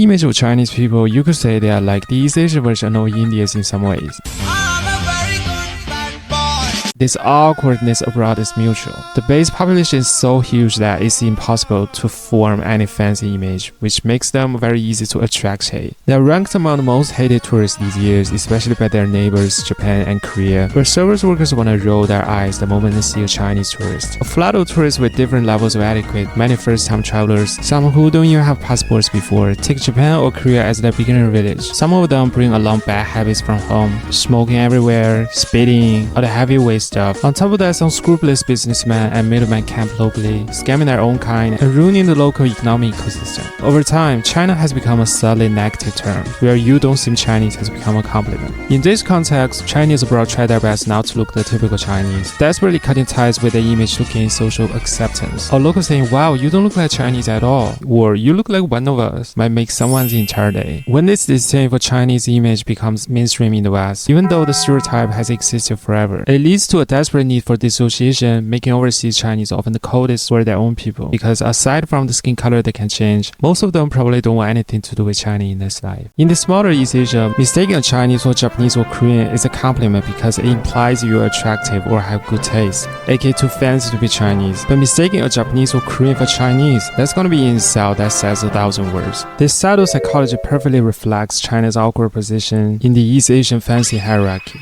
image of Chinese people, you could say they are like the East Asian version of Indians in some ways. This awkwardness abroad is mutual. The base population is so huge that it's impossible to form any fancy image, which makes them very easy to attract hate. They are ranked among the most hated tourists these years, especially by their neighbors Japan and Korea, where service workers want to roll their eyes the moment they see a Chinese tourist. A flood of tourists with different levels of etiquette, many first-time travelers, some who don't even have passports before, take Japan or Korea as their beginner village. Some of them bring along bad habits from home, smoking everywhere, spitting, all the heavyweight stuff. On top of that, some scrupulous businessmen and middlemen camp locally, scamming their own kind and ruining the local economic ecosystem. Over time, China has become a subtly negative term, where you don't seem Chinese has become a compliment. In this context, Chinese abroad try their best not to look the typical Chinese, desperately cutting ties with their image to gain social acceptance. Or locals saying, wow, you don't look like Chinese at all, or you look like one of us, might make someone's entire day. When this disdain for Chinese image becomes mainstream in the West, even though the stereotype has existed forever, it leads to a desperate need for dissociation, making overseas Chinese often the coldest for their own people. Because aside from the skin color that can change, most of them probably don't want anything to do with Chinese in this life. In the smaller East Asia, mistaking a Chinese for Japanese or Korean is a compliment because it implies you're attractive or have good taste, aka too fancy to be Chinese. But mistaking a Japanese or Korean for Chinese, that's gonna be an insult that says 1,000 words. This subtle psychology perfectly reflects China's awkward position in the East Asian fancy hierarchy.